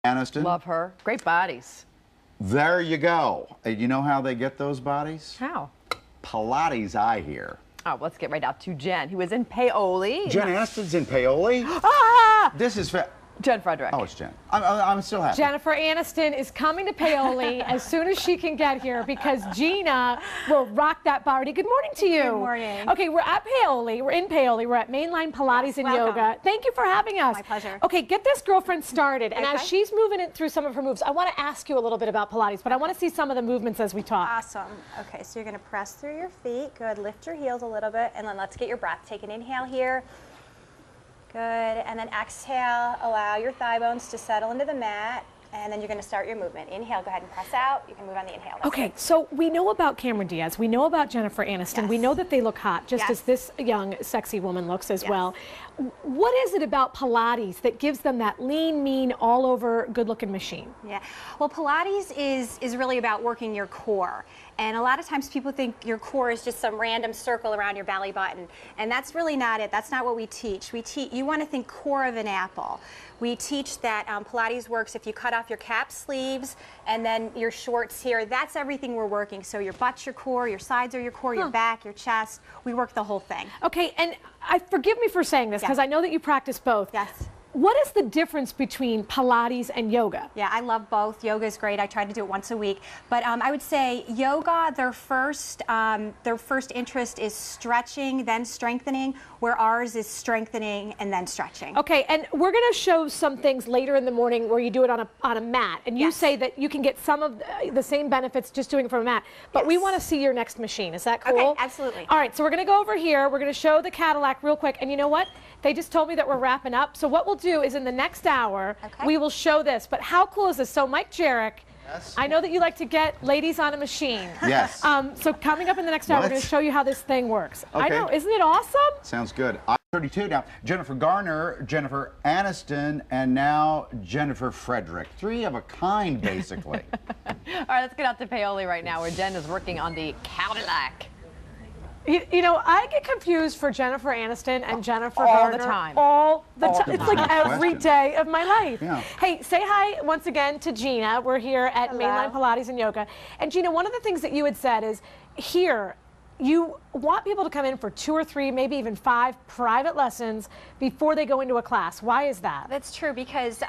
Aniston. Love her. Great bodies. There you go. You know how they get those bodies? How? Pilates, I hear. Oh, let's get right out to Jenn, who is in Paoli. Jenn Aniston's in Paoli? Ah! This is... Jenn Frederick. Oh, it's Jenn. I'm still happy. Jennifer Aniston is coming to Paoli as soon as she can get here because Gina will rock that body. Good morning to you. Good morning. Okay, we're at Paoli. We're in Paoli. We're at Mainline Pilates and Yoga. Thank you for having us. My pleasure. Okay, get this girlfriend started. And as Okay. she's moving it through some of her moves, I want to ask you a little bit about Pilates, but I want to see some of the movements as we talk. Awesome. Okay, so you're going to press through your feet. Good. Lift your heels a little bit, and then let's get your breath. Take an inhale here. Good. And then exhale. Allow your thigh bones to settle into the mat. And then you're going to start your movement. Inhale, go ahead and press out. You can move on the inhale. That's Okay, good. so we know about Cameron Diaz. We know about Jennifer Aniston. Yes. We know that they look hot, just Yes. as this young, sexy woman looks as Yes. well. What is it about Pilates that gives them that lean, mean, all-over, good-looking machine? Yeah. Well, Pilates is really about working your core. And a lot of times people think your core is just some random circle around your belly button. And that's really not it. That's not what we teach. You want to think core of an apple. We teach that Pilates works if you cut off your cap sleeves and then your shorts here. That's everything we're working. So your butt's your core, your sides are your core, your back, your chest. We work the whole thing. Okay, and forgive me for saying this, because I know that you practice both. Yes. What is the difference between Pilates and yoga? Yeah, I love both. Yoga is great. I try to do it once a week. But I would say yoga, their first interest is stretching, then strengthening, where ours is strengthening and then stretching. Okay, and we're going to show some things later in the morning where you do it on a mat. And you Yes. say that you can get some of the same benefits just doing it from a mat. But we Yes. want to see your next machine. Is that cool? Okay, absolutely. All right, so we're going to go over here. We're going to show the Cadillac real quick. And you know what? They just told me that we're wrapping up. So what we'll do is in the next hour, we will show this. But how cool is this? So Mike Jarek, Yes. I know that you like to get ladies on a machine. Yes. So coming up in the next hour, we're going to show you how this thing works. I Okay. know, isn't it awesome? Sounds good. I'm 32 now. Jennifer Garner, Jennifer Aniston, and now Jennifer Frederick. Three of a kind, basically. All right, let's get out to Paoli right now, where Jenn is working on the Cadillac. You know, I get confused for Jennifer Aniston and Jennifer All the Garner time. All the All time. the It's time. like Good every question. day of my life. Yeah. Hey, say hi once again to Gina. We're here at Hello. Mainline Pilates and Yoga. And Gina, one of the things that you had said is here, you want people to come in for 2 or 3, maybe even 5 private lessons before they go into a class. Why is that? That's true because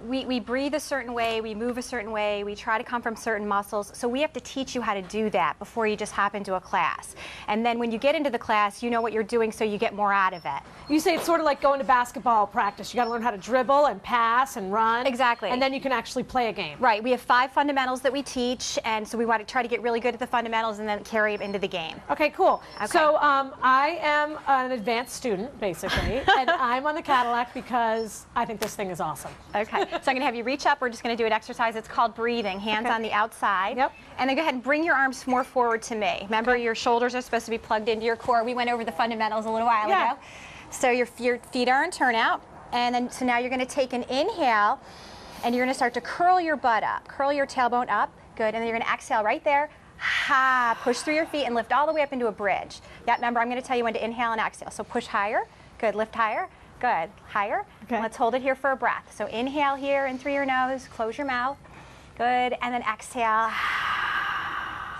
we breathe a certain way, we move a certain way, we try to come from certain muscles. So we have to teach you how to do that before you just hop into a class. And then when you get into the class, you know what you're doing so you get more out of it. You say it's sort of like going to basketball practice. You got to learn how to dribble and pass and run. Exactly. And then you can actually play a game. Right, we have 5 fundamentals that we teach, and so we want to try to get really good at the fundamentals and then carry them into the game. Okay, cool. Okay. So I am an advanced student, basically, and I'm on the Cadillac because I think this thing is awesome. Okay, so I'm going to have you reach up. We're just going to do an exercise. It's called breathing. Hands on the outside. Yep. And then go ahead and bring your arms more forward to me. Remember, your shoulders are supposed to be plugged into your core. We went over the fundamentals a little while Yeah. ago. So your feet are in turnout. And then, so now you're going to take an inhale, and you're going to start to curl your butt up. Curl your tailbone up. Good. And then you're going to exhale right there. Ha! Push through your feet and lift all the way up into a bridge. Yeah, remember, I'm going to tell you when to inhale and exhale. So push higher. Good. Lift higher. Good. Higher. Okay. Let's hold it here for a breath. So inhale here in through your nose. Close your mouth. Good. And then exhale.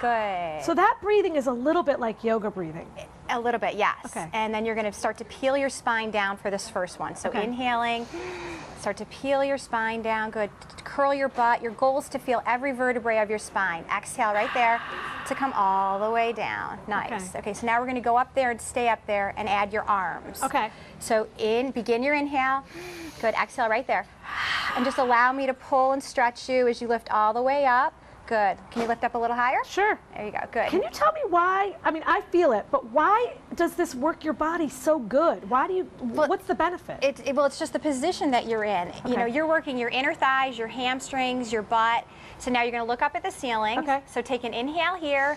Good. So that breathing is a little bit like yoga breathing. A little bit, yes. Okay. And then you're going to start to peel your spine down for this first one. So Okay. inhaling, start to peel your spine down. Good. Curl your butt. Your goal is to feel every vertebrae of your spine. Exhale right there to come all the way down. Nice. Okay, so now we're going to go up there and stay up there and add your arms. Okay. So begin your inhale. Good. Exhale right there. And just allow me to pull and stretch you as you lift all the way up. Good. Can you lift up a little higher? Sure. There you go. Good. Can you tell me why? I mean, I feel it, but why does this work your body so good? Why do you, what's the benefit? Well, it's just the position that you're in. You Okay. know, you're working your inner thighs, your hamstrings, your butt. So now you're going to look up at the ceiling. Okay. So take an inhale here,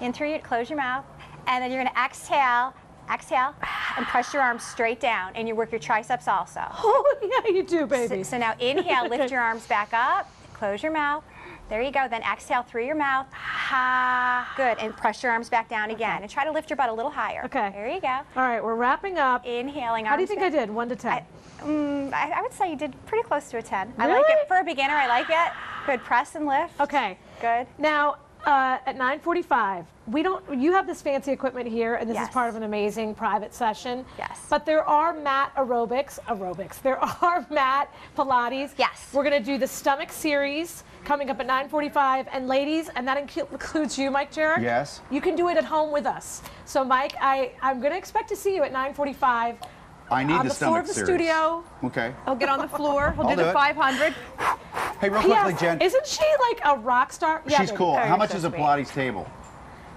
in through your, close your mouth, and then you're going to exhale, and press your arms straight down, and you work your triceps also. Oh, yeah, you do, baby. So now inhale, lift your arms back up, close your mouth. There you go. Then exhale through your mouth. Ha. Good. And press your arms back down again. And try to lift your butt a little higher. Okay. There you go. All right, we're wrapping up. Inhaling. How do you think I did, 1 to 10? I would say you did pretty close to a 10. I Really? like it. For a beginner, I like it. Good. Press and lift. Okay. Good. Now, at 9:45, you have this fancy equipment here, and this is Yes. part of an amazing private session. Yes. But there are mat aerobics. There are mat Pilates. Yes. We're going to do the stomach series coming up at 9:45. And ladies, and that includes you, Mike Jarrett. Yes. You can do it at home with us. So, Mike, I'm going to expect to see you at 9:45. I need on the the floor stomach of the series. studio. Okay. He'll get on the floor. He'll I'll do do the it. 500. Hey, real quickly, P.S. Jen. Isn't she like a rock star? Yeah, She's baby. cool. Oh, How you're much so is a sweet. Pilates table?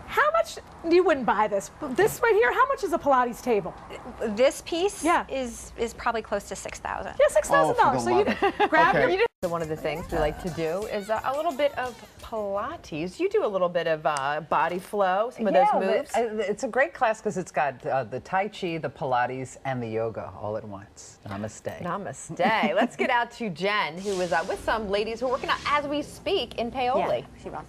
How much? You wouldn't buy this. This right here, how much is a Pilates table? This piece Yeah. is probably close to $6,000. Yeah, $6,000. Oh, for the So you love. grab Okay. your. So one of the things we like to do is a little bit of Pilates. You do a little bit of body flow, some of those moves. It's a great class because it's got the Tai Chi, the Pilates, and the yoga all at once. Namaste. Namaste. Let's get out to Jen, who is with some ladies who are working out as we speak in Paoli. Yeah, she will.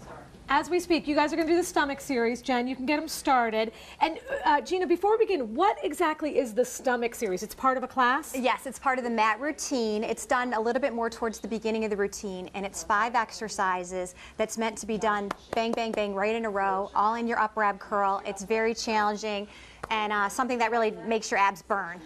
As we speak, you guys are going to do the stomach series. Jen, you can get them started. And Gina, before we begin, what exactly is the stomach series? It's part of a class? Yes, it's part of the mat routine. It's done a little bit more towards the beginning of the routine, and it's 5 exercises that's meant to be done bang, bang, bang, right in a row, all in your upper ab curl. It's very challenging and something that really makes your abs burn.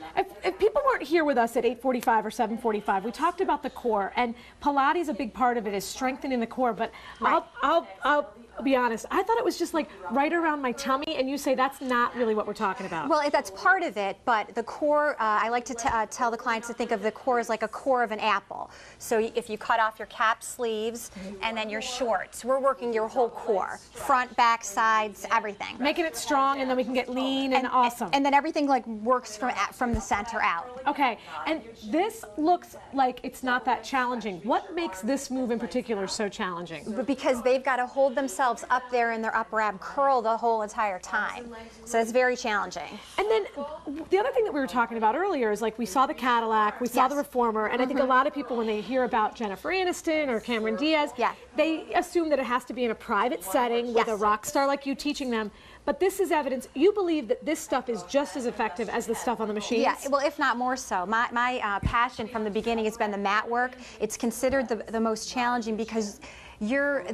If people weren't here with us at 8:45 or 7:45, we talked about the core, and Pilates, a big part of it is strengthening the core. But Right. I'll be honest, I thought it was just like right around my tummy, and you say that's not really what we're talking about. Well, that's part of it, but the core, I like to tell the clients to think of the core as like a core of an apple. So if you cut off your cap sleeves and then your shorts, we're working your whole core, front, back, sides, everything. Making it strong, and then we can get lean and awesome. And then everything like works from the center out. Okay, and this looks like it's not that challenging. What makes this move in particular so challenging? But because they've got to hold themselves up there in their upper ab curl the whole entire time. So it's very challenging. And then the other thing that we were talking about earlier is like we saw the Cadillac, we saw Yes. the Reformer, and I think a lot of people when they hear about Jennifer Aniston or Cameron Diaz, Yeah. they assume that it has to be in a private setting with Yes. a rock star like you teaching them. But this is evidence. You believe that this stuff is just as effective as the stuff on the machines? Yeah, well, if not more so. My passion from the beginning has been the mat work. It's considered the most challenging because you're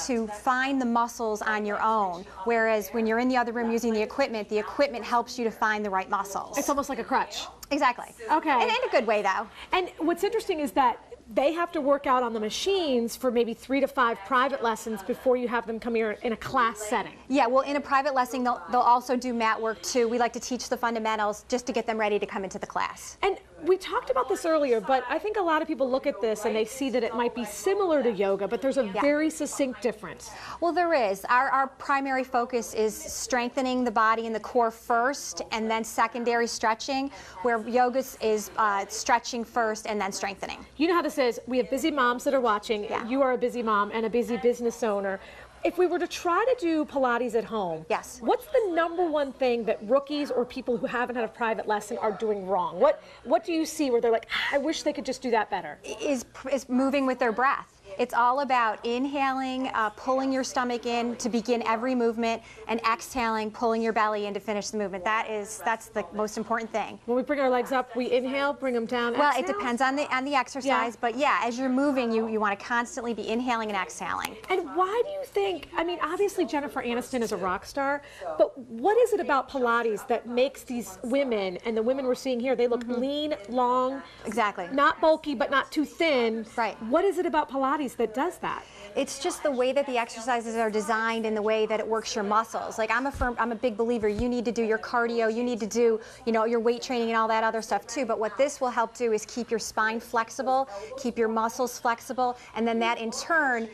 to find the muscles on your own, whereas when you're in the other room using the equipment helps you to find the right muscles. It's almost like a crutch. Exactly. Okay. And in a good way, though. And what's interesting is that they have to work out on the machines for maybe 3 to 5 private lessons before you have them come here in a class setting. Yeah, well, in a private lesson, they'll also do mat work, too. We like to teach the fundamentals just to get them ready to come into the class. And we talked about this earlier, but I think a lot of people look at this and they see that it might be similar to yoga, but there's a very succinct difference. Well, there is. Our primary focus is strengthening the body and the core first, and then secondary stretching, where yoga is stretching first and then strengthening. You know how this is. We have busy moms that are watching. Yeah. You are a busy mom and a busy business owner. If we were to try to do Pilates at home, Yes. what's the #1 thing that rookies or people who haven't had a private lesson are doing wrong? What do you see where they're like, I wish they could just do that better? Is moving with their breath. It's all about inhaling, pulling your stomach in to begin every movement, and exhaling, pulling your belly in to finish the movement. That's the most important thing. When we bring our legs up, we inhale, bring them down. Well, it exhale? depends on the exercise, Yeah. but yeah, as you're moving, you want to constantly be inhaling and exhaling. And why do you think, I mean, obviously Jennifer Aniston is a rock star, but what is it about Pilates that makes these women, and the women we're seeing here, they look lean, long, Exactly. not bulky, but not too thin. Right. What is it about Pilates that does that? It's just the way that the exercises are designed and the way that it works your muscles. Like I'm a big believer, you need to do your cardio, you need to do, your weight training and all that other stuff too. But what this will help do is keep your spine flexible, keep your muscles flexible, and then that in turn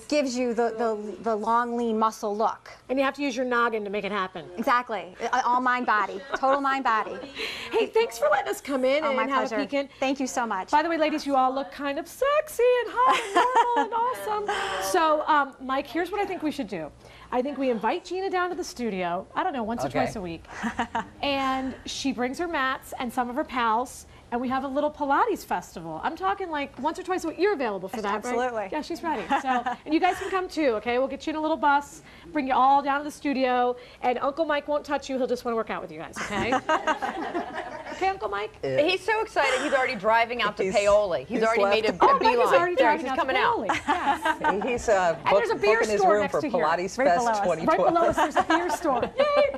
gives you the long, lean muscle look. And you have to use your noggin to make it happen. Exactly. All mind body, total mind body. Hey, thanks for letting us come in Oh, and my have pleasure. a peek in. Thank you so much. By the way, ladies, you all look kind of sexy and hot and normal and awesome. So, Mike, here's what I think we should do. I think we invite Gina down to the studio, I don't know, once or Okay. twice a week. And she brings her mats and some of her pals, and we have a little Pilates festival. I'm talking like once or twice a week. You're available for that, Absolutely. right? Yeah, she's ready. So, and you guys can come too, okay? We'll get you in a little bus, bring you all down to the studio, and Uncle Mike won't touch you. He'll just want to work out with you guys, okay? Okay, Uncle Mike? He's so excited. He's already driving out to He's- Paoli. He's already left. made a Oh, Mike beeline. is already There, driving he's out to coming out. Paoli. Yes. He's there's a beer booking his store room next for to here. Pilates Right Fest below us. 2012. Right below us, there's a beer store. Yay, beer!